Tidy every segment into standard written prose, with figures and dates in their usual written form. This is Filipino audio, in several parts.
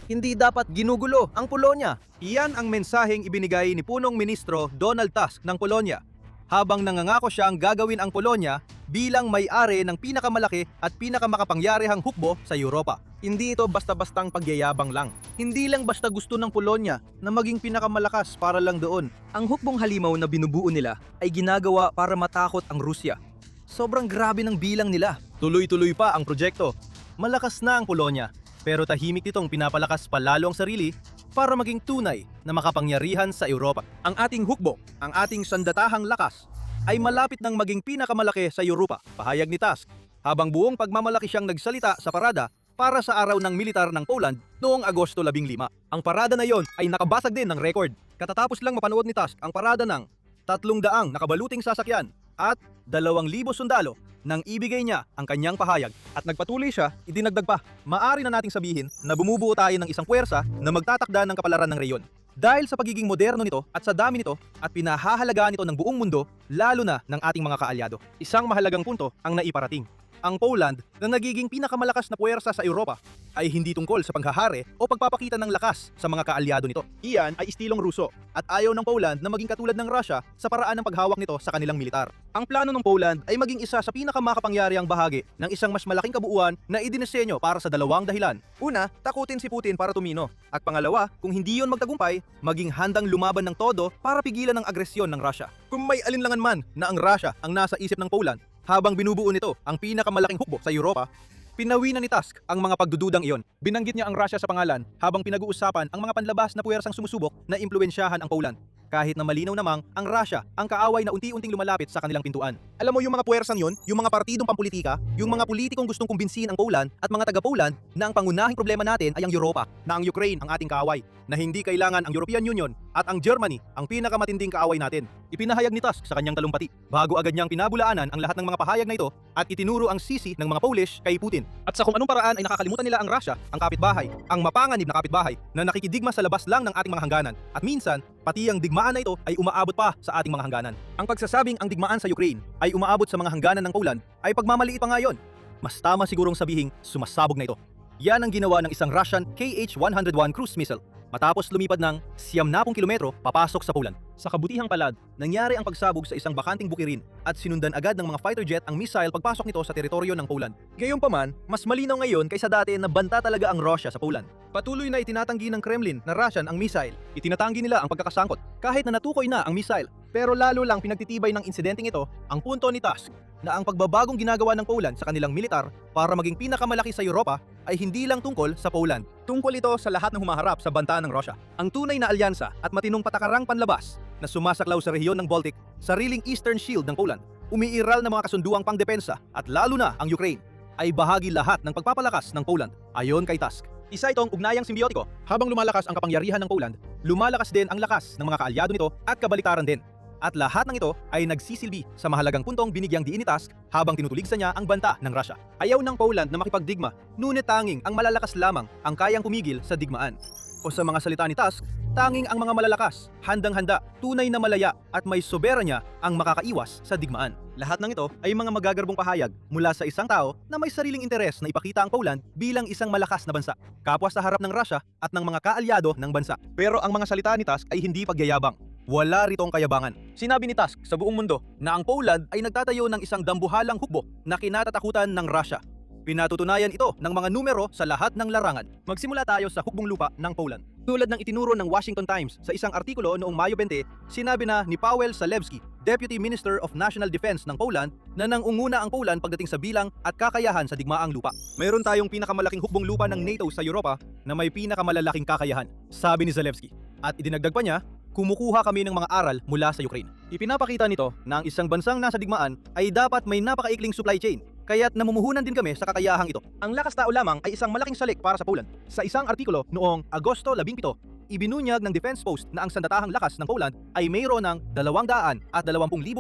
Hindi dapat ginugulo ang Polonya. Iyan ang mensaheng ibinigay ni Punong Ministro Donald Tusk ng Polonya habang nangangako siyang gagawin ang Polonya bilang may-ari ng pinakamalaki at pinakamakapangyarihang hukbo sa Europa. Hindi ito basta-bastang pagyayabang lang. Hindi lang basta gusto ng Polonya na maging pinakamalakas para lang doon. Ang hukbong halimaw na binubuo nila ay ginagawa para matakot ang Rusya. Sobrang grabe ng bilang nila. Tuloy-tuloy pa ang proyekto. Malakas na ang Polonya, pero tahimik nitong pinapalakas palalo ang sarili para maging tunay na makapangyarihan sa Europa. Ang ating hukbo, ang ating sandatahang lakas, ay malapit nang maging pinakamalaki sa Europa, pahayag ni Tusk, habang buong pagmamalaki siyang nagsalita sa parada para sa araw ng militar ng Poland noong Agosto 15. Ang parada na yon ay nakabasag din ng record. Katatapos lang mapanood ni Tusk ang parada ng 300 nakabaluting sasakyan at 2,000 sundalo nang ibigay niya ang kanyang pahayag at nagpatuloy siya, idinagdag pa. Maari na nating sabihin na bumubuo tayo ng isang puwersa na magtatakda ng kapalaran ng reyon. Dahil sa pagiging moderno nito at sa dami nito at pinahahalagaan nito ng buong mundo, lalo na ng ating mga kaalyado. Isang mahalagang punto ang naiparating. Ang Poland na nagiging pinakamalakas na puwersa sa Europa ay hindi tungkol sa paghahari o pagpapakita ng lakas sa mga kaalyado nito. Iyan ay istilong Ruso at ayaw ng Poland na maging katulad ng Russia sa paraan ng paghawak nito sa kanilang militar. Ang plano ng Poland ay maging isa sa pinakamakapangyarihang bahagi ng isang mas malaking kabuuan na idinisenyo para sa dalawang dahilan. Una, takutin si Putin para tumino. At pangalawa, kung hindi yon magtagumpay, maging handang lumaban ng todo para pigilan ang agresyon ng Russia. Kung may alinlangan man na ang Russia ang nasa isip ng Poland, habang binubuo nito ang pinakamalaking hukbo sa Europa, pinawi na ni Tusk ang mga pagdududang iyon. Binanggit niya ang Russia sa pangalan habang pinag-uusapan ang mga panlabas na puwersang sumusubok na impluwensyahan ang Poland. Kahit na malinaw namang ang Russia ang kaaway na unti-unting lumalapit sa kanilang pintuan. Alam mo yung mga puwersang yon, yung mga partidong pampolitika, yung mga politikong gustong kumbinsihin ang Poland at mga taga-Poland na ang pangunahing problema natin ay ang Europa, na ang Ukraine ang ating kaaway, na hindi kailangan ang European Union at ang Germany ang pinakamatinding kaaway natin. Ipinahayag ni Tusk sa kanyang talumpati bago agad niyang pinabulaanan ang lahat ng mga pahayag na ito at itinuro ang sisi ng mga Polish kay Putin. At sa kung anong paraan ay nakakalimutan nila ang Russia, ang kapitbahay, ang mapanganib na kapitbahay na nakikidigma sa labas lang ng ating mga hangganan. At minsan, pati ang digmaan na ito ay umaabot pa sa ating mga hangganan. Ang pagsasabing ang digmaan sa Ukraine ay umaabot sa mga hangganan ng Poland ay pagmamaliit pa nga yon. Mas tama sigurong sabihing sumasabog na ito. Yan ang ginawa ng isang Russian Kh-101 cruise missile matapos lumipad ng 90 kilometro papasok sa Poland. Sa kabutihang palad, nangyari ang pagsabog sa isang bakanting bukirin at sinundan agad ng mga fighter jet ang missile pagpasok nito sa teritoryo ng Poland. Gayunpaman, mas malinaw ngayon kaysa dati na banta talaga ang Russia sa Poland. Patuloy na itinatanggi ng Kremlin na Russian ang missile. Itinatanggi nila ang pagkakasangkot kahit na natukoy na ang missile. Pero lalo lang pinagtitibay ng insidenteng ito ang punto ni Tusk na ang pagbabagong ginagawa ng Poland sa kanilang militar para maging pinakamalaki sa Europa ay hindi lang tungkol sa Poland. Tungkol ito sa lahat ng humaharap sa banta ng Russia. Ang tunay na alyansa at matinong patakarang panlabas na sumasaklaw sa rehiyon ng Baltic, sariling Eastern Shield ng Poland, umiiral na mga kasunduang pangdepensa at lalo na ang Ukraine, ay bahagi lahat ng pagpapalakas ng Poland ayon kay Tusk. Isa itong ugnayang simbiotiko. Habang lumalakas ang kapangyarihan ng Poland, lumalakas din ang lakas ng mga kaalyado nito at kabaliktaran din. At lahat ng ito ay nagsisilbi sa mahalagang puntong binigyang diin ni Tusk habang tinutuligsa niya ang banta ng Russia. Ayaw ng Poland na makipagdigma, ngunit tanging ang malalakas lamang ang kayang pumigil sa digmaan. O sa mga salita ni Tusk, tanging ang mga malalakas, handang-handa, tunay na malaya at may soberanya ang makakaiwas sa digmaan. Lahat ng ito ay mga magagarbong pahayag mula sa isang tao na may sariling interes na ipakita ang Poland bilang isang malakas na bansa, kapwa sa harap ng Russia at ng mga kaalyado ng bansa. Pero ang mga salita ni Tusk ay hindi pagyayabang. Wala ritong kayabangan. Sinabi ni Tusk sa buong mundo na ang Poland ay nagtatayo ng isang dambuhalang hukbo na kinatatakutan ng Russia. Pinatutunayan ito ng mga numero sa lahat ng larangan. Magsimula tayo sa hukbong lupa ng Poland. Tulad ng itinuro ng Washington Times sa isang artikulo noong Mayo 20, sinabi na ni Paweł Zalewski, Deputy Minister of National Defense ng Poland, na nangunguna ang Poland pagdating sa bilang at kakayahan sa digmaang lupa. Mayroon tayong pinakamalaking hukbong lupa ng NATO sa Europa na may pinakamalalaking kakayahan, sabi ni Zalewski. At idinagdag pa niya, kumukuha kami ng mga aral mula sa Ukraine. Ipinapakita nito na ang isang bansang nasa digmaan ay dapat may napakaikling supply chain, kaya't namumuhunan din kami sa kakayahang ito. Ang lakas tao lamang ay isang malaking salik para sa Poland. Sa isang artikulo noong Agosto 17, Ibinunyag ng defense post na ang sandatahang lakas ng Poland ay mayroon ng 220,000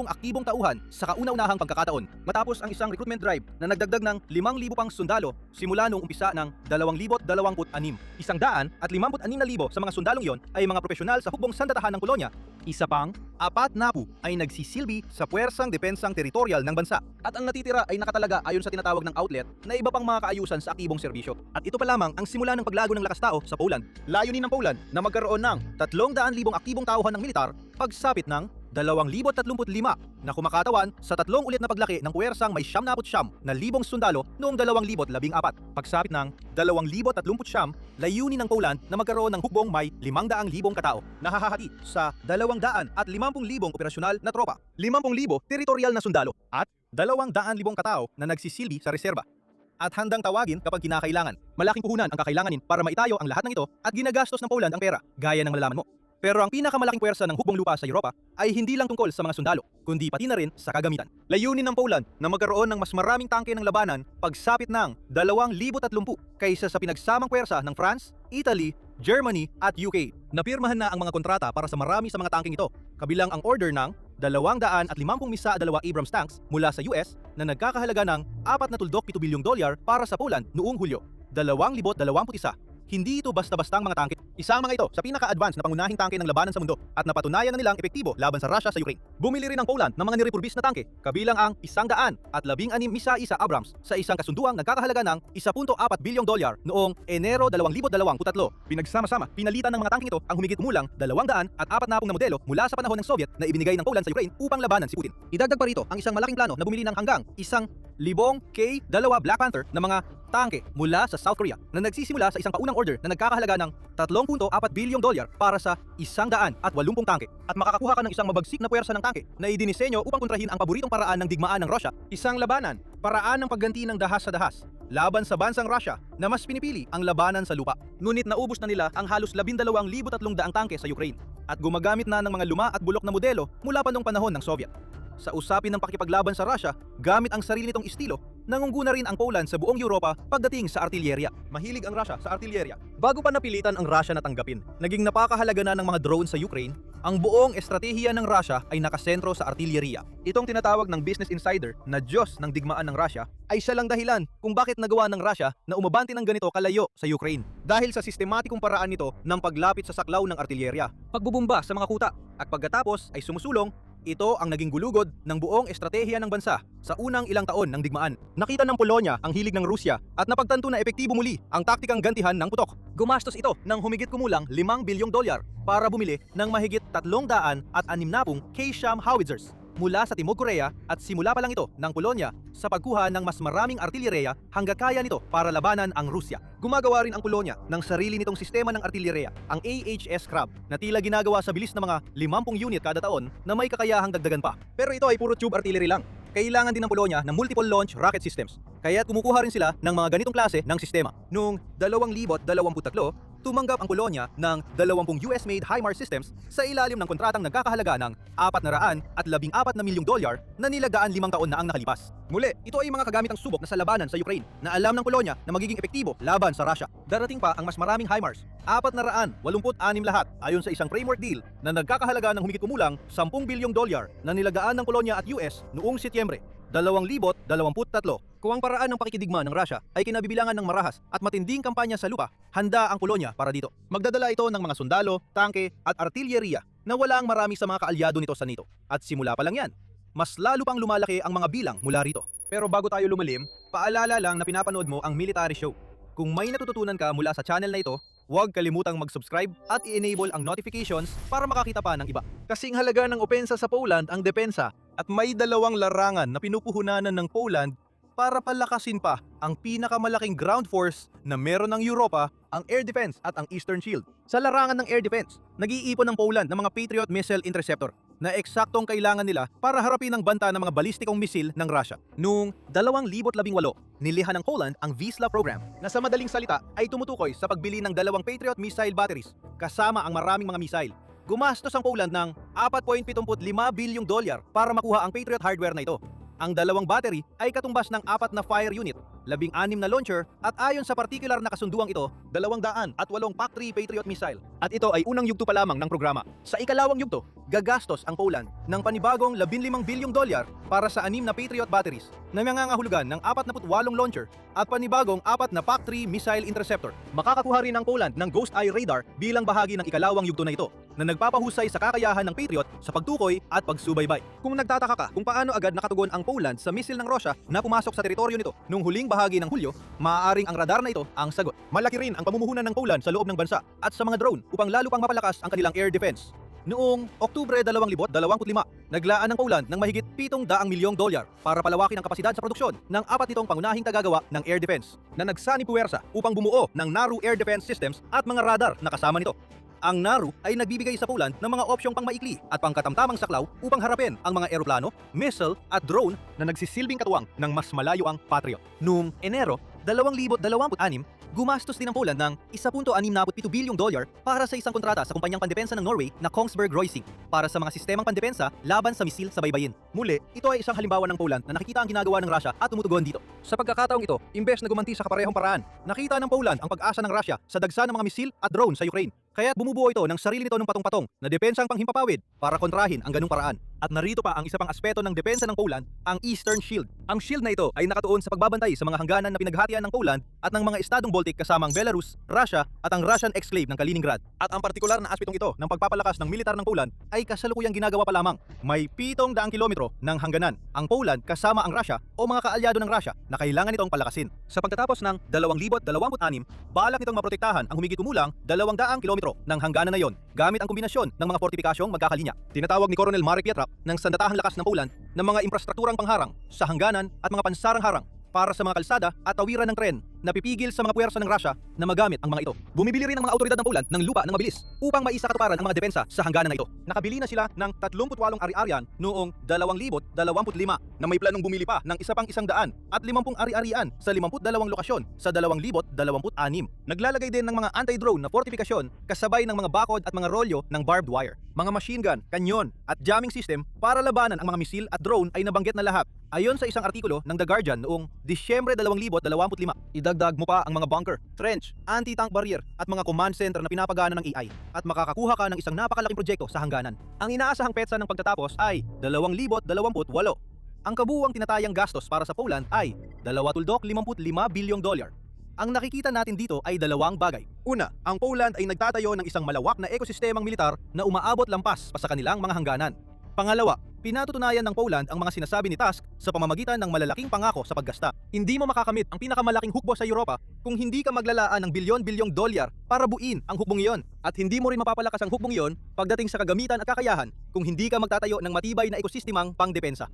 aktibong tauhan sa kauna-unahang pagkakataon matapos ang isang recruitment drive na nagdagdag ng 5,000 pang sundalo simula noong umpisa ng 2026. 156,000 sa mga sundalong iyon ay mga profesional sa hukbong sandatahan ng Polonya. Isa pang 4,000 ay nagsisilbi sa puwersang depensang teritorial ng bansa. At ang natitira ay nakatalaga ayon sa tinatawag ng outlet na iba pang mga kaayusan sa aktibong serbisyo. At ito pa lamang ang simula ng paglago ng lakas tao sa Poland. Layunin ng Poland na magkaroon ng 300,000 aktibong tauhan ng militar pagsapit ng 2035 na kumakatawan sa 3 ulit na paglaki ng puwersang may 79,000 sundalo noong 2014. Pagsapit ng 2039, layunin ng Poland na magkaroon ng hukbong may 500,000 katao na hahati sa 250,000 operasyonal na tropa, 50,000 teritorial na sundalo at 200,000 katao na nagsisilbi sa reserba at handang tawagin kapag kinakailangan. Malaking puhunan ang kakailanganin para maitayo ang lahat ng ito at ginagastos ng Poland ang pera, gaya ng malalaman mo. Pero ang pinakamalaking puwersa ng hukbong lupa sa Europa ay hindi lang tungkol sa mga sundalo, kundi pati na rin sa kagamitan. Layunin ng Poland na magkaroon ng mas maraming tangke ng labanan pagsapit ng 2030 kaysa sa pinagsamang puwersa ng France, Italy, Germany at UK. Napirmahan na ang mga kontrata para sa marami sa mga tangkeng ito, kabilang ang order ng 250 misa 2 Abrams tanks mula sa US na nagkakahalaga ng $4.7 bilyong para sa Poland noong Hulyo 2021. Hindi ito basta-bastang mga tangke. Isa ang mga ito sa pinaka-advanced na pangunahing tangke ng labanan sa mundo at napatunayan na nilang epektibo laban sa Russia sa Ukraine. Bumili rin ang Poland ng mga nirepurbis na tangke, kabilang ang 116 misa 1 Abrams sa isang kasunduang nagkakahalaga ng $1.4 bilyong noong Enero 2023. Pinagsama-sama, pinalitan ng mga tangke ito ang humigit kumulang 240 na modelo mula sa panahon ng Soviet na ibinigay ng Poland sa Ukraine upang labanan si Putin. Idagdag pa rito ang isang malaking plano na bumili ng hanggang 1,000 K2 Black Panther na mga tangke mula sa South Korea na nagsisimula sa isang paunang order na nagkakahalaga ng $3.4 bilyong para sa 180 tangke at makakakuha ka ng isang mabagsik na puwersa ng tangke na idinisenyo upang kontrahin ang paboritong paraan ng digmaan ng Russia, isang labanan, paraan ng pagganti ng dahas sa dahas, laban sa bansang Russia na mas pinipili ang labanan sa lupa. Ngunit naubos na nila ang halos 12,300 tangke sa Ukraine at gumagamit na ng mga luma at bulok na modelo mula pa noong panahon ng Soviet. Sa usapin ng pakipaglaban sa Russia, gamit ang sarili nitong estilo, nangunguna rin ang Poland sa buong Europa pagdating sa artilyerya. Mahilig ang Russia sa artilyerya. Bago pa napilitan ang Russia na tanggapin, naging napakahalaga na ng mga drone sa Ukraine, ang buong estratehiya ng Russia ay nakasentro sa artilyerya. Itong tinatawag ng Business Insider na Diyos ng digmaan ng Russia ay siya lang dahilan kung bakit nagawa ng Russia na umabante ng ganito kalayo sa Ukraine. Dahil sa sistematikong paraan nito ng paglapit sa saklaw ng artilyerya, pagbubumba sa mga kuta at pagkatapos ay sumusulong. Ito ang naging gulugod ng buong estratehiya ng bansa sa unang ilang taon ng digmaan. Nakita ng Polonya ang hilig ng Rusya at napagtanto na epektibo muli ang taktikang gantihan ng putok. Gumastos ito ng humigit kumulang $5 bilyong para bumili ng mahigit 360 K-SHAM howitzers mula sa Timog Korea at simula pa lang ito ng Polonya sa pagkuha ng mas maraming artillerya hanggang kaya nito para labanan ang Rusya. Gumagawa rin ang Polonya ng sarili nitong sistema ng artillerya, ang AHS Crab, na tila ginagawa sa bilis ng mga 50 unit kada taon na may kakayahang dagdagan pa. Pero ito ay puro tube artillery lang. Kailangan din ng Polonya ng multiple launch rocket systems. Kaya't kumukuha rin sila ng mga ganitong klase ng sistema. Noong 2023, tumanggap ang Polonya ng 20 US-made HIMARS systems sa ilalim ng kontratang nagkakahalaga ng $414 na milyong na nilagaan 5 taon na ang nakalipas. Muli, ito ay mga kagamitang subok na sa labanan sa Ukraine na alam ng Polonya na magiging epektibo laban sa Russia. Darating pa ang mas maraming HIMARS, 486 lahat ayon sa isang framework deal na nagkakahalaga ng humigit kumulang $10 bilyong na nilagaan ng Polonya at US noong Setyembre 2023. Kung ang paraan ng pakikidigma ng Russia ay kinabibilangan ng marahas at matinding kampanya sa lupa, handa ang Polonya para dito. Magdadala ito ng mga sundalo, tangke at artilyerya na wala ang marami sa mga kaalyado nito sa NATO. At simula pa lang yan, mas lalo pang lumalaki ang mga bilang mula rito. Pero bago tayo lumalim, paalala lang na pinapanood mo ang Military Show. Kung may natututunan ka mula sa channel na ito, huwag kalimutang mag-subscribe at i-enable ang notifications para makakita pa ng iba. Kasing halaga ng opensa sa Poland ang depensa at may 2 larangan na pinupuhunanan ng Poland para palakasin pa ang pinakamalaking ground force na meron ng Europa, ang air defense at ang Eastern Shield. Sa larangan ng air defense, nag-iipon ng Poland ng mga Patriot missile interceptor na eksaktong kailangan nila para harapin ang banta ng mga balistikong misil ng Russia. Noong 2018, nilihan ng Poland ang Wisla program na sa madaling salita ay tumutukoy sa pagbili ng 2 Patriot missile batteries kasama ang maraming mga missile. Gumastos ang Poland ng $4.75 bilyong para makuha ang Patriot hardware na ito. Ang dalawang battery ay katumbas ng 4 na fire unit, 16 na launcher at ayon sa partikular na kasunduang ito, 208 PAC-3 Patriot missile. At ito ay unang yugto pa lamang ng programa. Sa ikalawang yugto, gagastos ang Poland ng panibagong $15 bilyong para sa 6 na Patriot batteries na nangangahulugan ng 48 launcher at panibagong 4 na PAC-3 missile interceptor. Makakakuha rin ang Poland ng Ghost Eye radar bilang bahagi ng ikalawang yugto na ito na nagpapahusay sa kakayahan ng Patriot sa pagtukoy at pagsubaybay. Kung nagtataka ka kung paano agad nakatugon ang Poland sa misil ng Russia na pumasok sa teritoryo nito nung huling bahagi ng Hulyo, maaaring ang radar na ito ang sagot. Malaki rin ang pamumuhunan ng Poland sa loob ng bansa at sa mga drone upang lalo pang mapalakas ang kanilang air defense. Noong Oktubre 2025, naglaan ng Poland ng mahigit $700 milyong para palawakin ang kapasidad sa produksyon ng 4 nitong pangunahing tagagawa ng air defense na nagsani puwersa upang bumuo ng NARU air defense systems at mga radar na kasama nito. Ang NARU ay nagbibigay sa Poland ng mga opsyong pangmaikli at pangkatamtamang saklaw upang harapin ang mga eroplano, missile at drone na nagsisilbing katuwang ng mas malayo ang Patriot. Noong Enero 2026, gumastos din ang Poland ng $1.67 bilyong para sa isang kontrata sa kumpanyang pandepensa ng Norway na Kongsberg Roysing para sa mga sistemang pandepensa laban sa misil sa baybayin. Muli, ito ay isang halimbawa ng Poland na nakikita ang ginagawa ng Russia at tumutugon dito. Sa pagkakataong ito, imbes na gumanti sa kaparehong paraan, nakita ng Poland ang pag-asa ng Russia sa dagsa ng mga misil at drone sa Ukraine. Kaya bumubuo ito ng sarili nito ng patong-patong na depensang panghimpapawid para kontrahin ang ganung paraan. At narito pa ang isa pang aspeto ng depensa ng Poland, ang Eastern Shield. Ang shield na ito ay nakatuon sa pagbabantay sa mga hangganan na pinaghatian ng Poland at ng mga estadong Baltic kasamang Belarus, Russia at ang Russian exclave ng Kaliningrad. At ang partikular na aspetong ito ng pagpapalakas ng militar ng Poland ay kasalukuyang ginagawa pa lamang. May 700 kilometro ng hangganan ang Poland kasama ang Russia o mga kaalyado ng Russia na kailangan nitong palakasin. Sa pagtatapos ng 2026, balak nitong maprotektahan ang humigit kumulang 200 kilometro ng hangganan na yon gamit ang kombinasyon ng mga fortifikasyong magkakalinya. Tinatawag ni Colonel Marek Pietrap ng sandatahang lakas ng Poland ng mga infrastrukturang pangharang sa hangganan at mga pansarang harang para sa mga kalsada at tawiran ng tren na pipigil sa mga puwersa ng Russia na magamit ang mga ito. Bumibili rin ang mga autoridad ng Poland ng lupa ng mabilis upang maisakatuparan ang mga depensa sa hangganan na ito. Nakabili na sila ng 38 ari-arian noong 2025 na may planong bumili pa ng isa pang 100 at 50 ari-arian sa 52 lokasyon sa 2026. Naglalagay din ng mga anti-drone na fortifikasyon kasabay ng mga bakod at mga rolyo ng barbed wire. Mga machine gun, kanyon at jamming system para labanan ang mga misil at drone ay nabanggit na lahat. Ayon sa isang artikulo ng The Guardian noong Disyembre 2025, idagdag mo pa ang mga bunker, trench, anti-tank barrier at mga command center na pinapagana ng AI at makakakuha ka ng isang napakalaking proyekto sa hangganan. Ang inaasahang petsa ng pagtatapos ay 2028. Ang kabuuang tinatayang gastos para sa Poland ay $2.55 bilyong. Ang nakikita natin dito ay dalawang bagay. Una, ang Poland ay nagtatayo ng isang malawak na ekosistemang militar na umaabot lampas pa sa kanilang mga hangganan. Pangalawa, pinatutunayan ng Poland ang mga sinasabi ni Tusk sa pamamagitan ng malalaking pangako sa paggasta. Hindi mo makakamit ang pinakamalaking hukbo sa Europa kung hindi ka maglalaan ng bilyon-bilyong dolyar para buuin ang hukbong iyon. At hindi mo rin mapapalakas ang hukbong iyon pagdating sa kagamitan at kakayahan kung hindi ka magtatayo ng matibay na ekosistemang pangdepensa.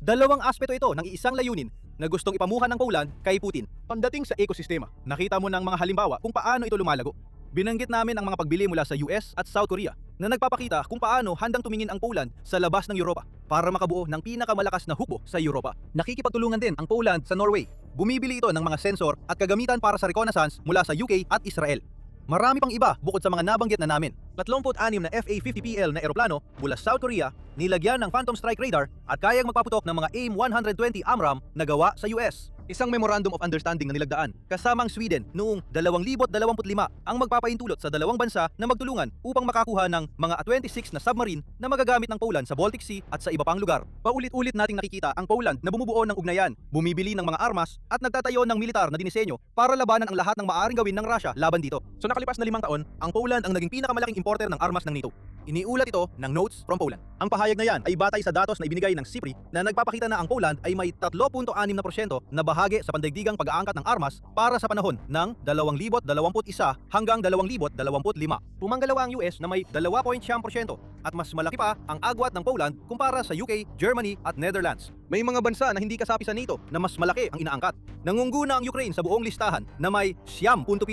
Dalawang aspeto ito ng iisang layunin na gustong ipamuhan ng Poland kay Putin. Pagdating sa ekosistema, nakita mo ng mga halimbawa kung paano ito lumalago. Binanggit namin ang mga pagbili mula sa US at South Korea na nagpapakita kung paano handang tumingin ang Poland sa labas ng Europa para makabuo ng pinakamalakas na hukbo sa Europa. Nakikipagtulungan din ang Poland sa Norway. Bumibili ito ng mga sensor at kagamitan para sa reconnaissance mula sa UK at Israel. Marami pang iba bukod sa mga nabanggit na namin. 36 na FA-50PL na eroplano mula South Korea, nilagyan ng Phantom Strike radar at kayang magpaputok ng mga AIM-120 AMRAAM na gawa sa US. Isang Memorandum of Understanding na nilagdaan kasamang Sweden noong 2025 ang magpapaintulot sa dalawang bansa na magtulungan upang makakuha ng mga A-26 na submarine na magagamit ng Poland sa Baltic Sea at sa iba pang lugar. Paulit-ulit nating nakikita ang Poland na bumubuo ng ugnayan, bumibili ng mga armas at nagtatayo ng militar na dinisenyo para labanan ang lahat ng maaaring gawin ng Russia laban dito. So nakalipas na 5 taon, ang Poland ang naging pinakamalaking importer ng armas ng NATO. Iniulat ito ng Notes from Poland. Ang pahayag na yan ay batay sa datos na ibinigay ng SIPRI na nagpapakita na ang Poland ay may 3.6% na bahagi sa pandaigdigang pag-aangkat ng armas para sa panahon ng 2021 hanggang 2025. Pumanggalawa ang US na may 2.7% at mas malaki pa ang agwat ng Poland kumpara sa UK, Germany at Netherlands. May mga bansa na hindi kasapi sa NATO na mas malaki ang inaangkat. Nangunguna ang Ukraine sa buong listahan na may 7.7%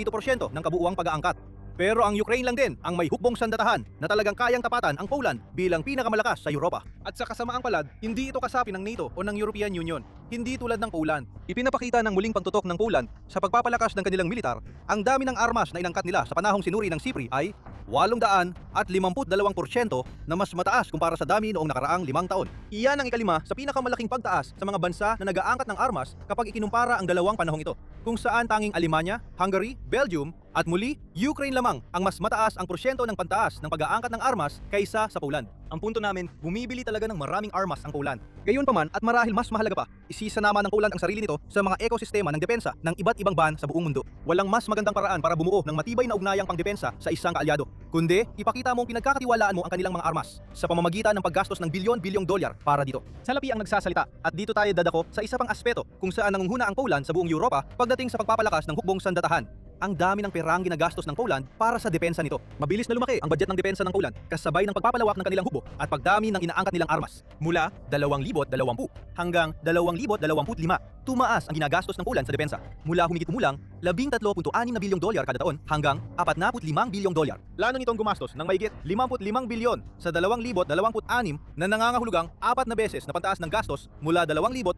ng kabuuang pag-aangkat. Pero ang Ukraine lang din ang may hukbong sandatahan na talagang kayang tapatan ang Poland bilang pinakamalakas sa Europa. At sa kasamaang palad, hindi ito kasapi ng NATO o ng European Union, hindi tulad ng Poland. Ipinapakita ng muling pagtutok ng Poland sa pagpapalakas ng kanilang militar, ang dami ng armas na inangkat nila sa panahong sinuri ng SIPRI ay 852% na mas mataas kumpara sa dami noong nakaraang 5 taon. Iyan ang ikalima sa pinakamalaking pagtaas sa mga bansa na nag-aangkat ng armas kapag ikinumpara ang dalawang panahong ito, kung saan tanging Alemanya, Hungary, Belgium at muli Ukraine lamang ang mas mataas ang porsyento ng pantaas ng pag-aangkat ng armas kaysa sa Poland. Ang punto namin, bumibili talaga ng maraming armas ang Poland. Gayunpaman at marahil mas mahalaga pa, isisanama ng Poland ang sarili nito sa mga ekosistema ng depensa ng iba't ibang ban sa buong mundo. Walang mas magandang paraan para bumuo ng matibay na ugnayang pangdepensa sa isang kaalyado, kundi ipakita mong pinagkakatiwalaan mo ang kanilang mga armas sa pamamagitan ng paggastos ng bilyon-bilyong dolyar para dito. Salapi ang nagsasalita at dito tayo dadako sa isa pang aspeto kung saan nangunghuna ang Poland sa buong Europa pagdating sa pagpapalakas ng hukbong sandatahan. Ang dami ng perang ginagastos ng Poland para sa depensa nito. Mabilis na lumaki ang budget ng depensa ng Poland kasabay ng pagpapalawak ng kanilang hukbo at pagdami ng inaangkat nilang armas. Mula 2020 hanggang 2025, tumaas ang ginagastos ng Poland sa depensa. Mula humigit-kumulang 13.6 na bilyong dolyar kada taon hanggang 45 bilyong dolyar. Plano nitong gumastos ng mahigit 55 bilyon sa 2026 na nangangahulugang 4 na beses na pantaas ng gastos mula 2020.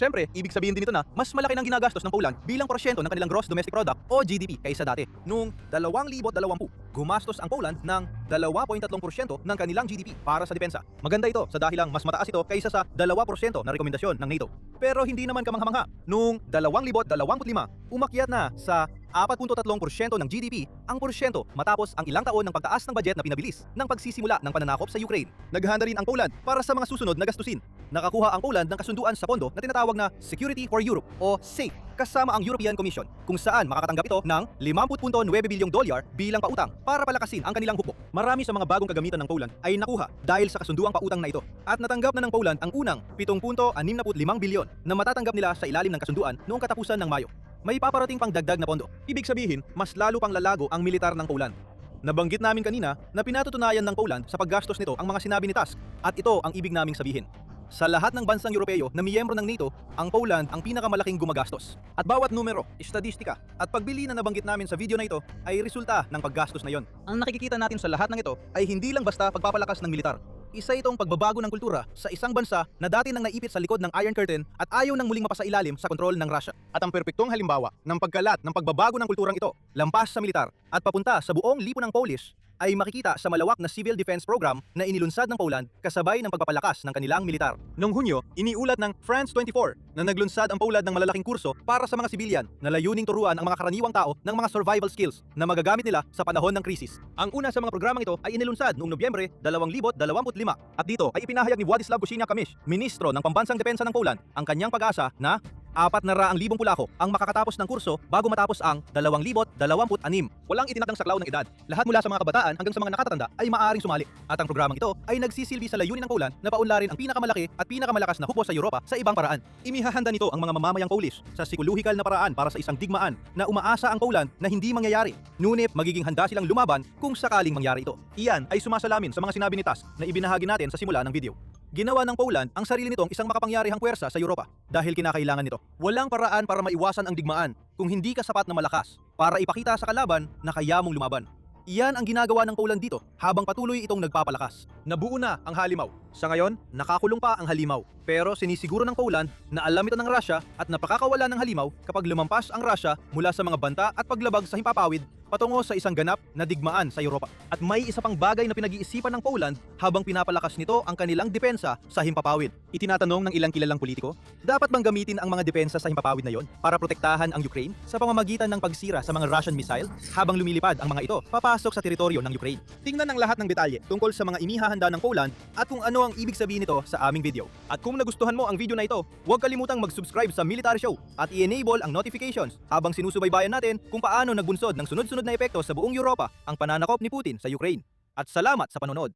Siyempre, ibig sabihin din ito na mas malaki ng ginagastos ng Poland bilang porsyento ng kanilang gross domestic product o GDP kaysa dati. Noong 2020, gumastos ang Poland ng 2.3% ng kanilang GDP para sa depensa. Maganda ito sa dahilang mas mataas ito kaysa sa 2% na rekomendasyon ng NATO. Pero hindi naman kamangha-mangha. Noong 2025, umakyat na sa 4.3% ng GDP ang porsyento matapos ang ilang taon ng pagtaas ng budget na pinabilis ng pagsisimula ng pananakop sa Ukraine. Naghahanda rin ang Poland para sa mga susunod na gastusin. Nakakuha ang Poland ng kasunduan sa pondo na tinatawag na Security for Europe o SAFE kasama ang European Commission, kung saan makakatanggap ito ng 50.9 bilyong dolyar bilang pautang para palakasin ang kanilang hukbo. Marami sa mga bagong kagamitan ng Poland ay nakuha dahil sa kasunduang pautang na ito, at natanggap na ng Poland ang unang 7.65 bilyon na matatanggap nila sa ilalim ng kasunduan noong katapusan ng Mayo. May paparating pang dagdag na pondo. Ibig sabihin, mas lalo pang lalago ang militar ng Poland. Nabanggit namin kanina na pinatutunayan ng Poland sa paggastos nito ang mga sinabi ni Tusk, at ito ang ibig naming sabihin. Sa lahat ng bansang Europeo na miyembro ng NATO, ang Poland ang pinakamalaking gumagastos. At bawat numero, estadistika, at pagbili na nabanggit namin sa video na ito ay resulta ng paggastos na yon. Ang nakikita natin sa lahat ng ito ay hindi lang basta pagpapalakas ng militar. Isa itong pagbabago ng kultura sa isang bansa na dati nang naipit sa likod ng Iron Curtain at ayaw nang muling mapasailalim sa kontrol ng Russia. At ang perpektong halimbawa ng pagkalat ng pagbabago ng kulturang ito, lampas sa militar at papunta sa buong lipunang Polish, ay makikita sa malawak na civil defense program na inilunsad ng Poland kasabay ng pagpapalakas ng kanilang militar. Noong Hunyo, iniulat ng France 24 na naglunsad ang Poland ng malalaking kurso para sa mga sibilyan na layuning turuan ang mga karaniwang tao ng mga survival skills na magagamit nila sa panahon ng krisis. Ang una sa mga programang ito ay inilunsad noong Nobyembre 2025, at dito ay ipinahayag ni Władysław Kosiniak-Kamysz, ministro ng Pambansang Depensa ng Poland, ang kanyang pag-asa na 400,000 Polako ang makakatapos ng kurso bago matapos ang 2026. Walang itinakdang saklaw ng edad. Lahat mula sa mga kabataan hanggang sa mga nakatatanda ay maaaring sumali. At ang programang ito ay nagsisilbi sa layunin ng Poland na paunlarin ang pinakamalaki at pinakamalakas na hukbo sa Europa sa ibang paraan. Imihahanda nito ang mga mamamayang Polish sa psikolohikal na paraan para sa isang digmaan na umaasa ang Poland na hindi mangyayari. Ngunit magiging handa silang lumaban kung sakaling mangyari ito. Iyan ay sumasalamin sa mga sinabi ni Tusk na ibinahagi natin sa simula ng video. Ginawa ng Poland ang sarili nitong isang makapangyarihang puwersa sa Europa dahil kinakailangan nito. Walang paraan para maiwasan ang digmaan kung hindi ka sapat na malakas para ipakita sa kalaban na kaya mong lumaban. Iyan ang ginagawa ng Poland dito habang patuloy itong nagpapalakas. Nabuo na ang halimaw. Sa ngayon, nakakulong pa ang halimaw. Pero sinisiguro ng Poland na alam ito ng Russia at napakakawala ng halimaw kapag lumampas ang Russia mula sa mga banta at paglabag sa himpapawid patungo sa isang ganap na digmaan sa Europa. At may isa pang bagay na pinag-iisipan ng Poland habang pinapalakas nito ang kanilang depensa sa himpapawid. Itinatanong ng ilang kilalang politiko, dapat bang gamitin ang mga depensa sa himpapawid na yon para protektahan ang Ukraine sa pamamagitan ng pagsira sa mga Russian missile habang lumilipad ang mga ito papasok sa teritoryo ng Ukraine? Tingnan ang lahat ng detalye tungkol sa mga inihahanda ng Poland at kung ano ang ibig sabihin nito sa aming video. At kung nagustuhan mo ang video na ito, huwag kalimutang mag-subscribe sa Military Show at i-enable ang notifications habang sinusubaybayan natin kung paano nagbunsod ng sunod-sunod na epekto sa buong Europa ang pananakop ni Putin sa Ukraine. At salamat sa panonood!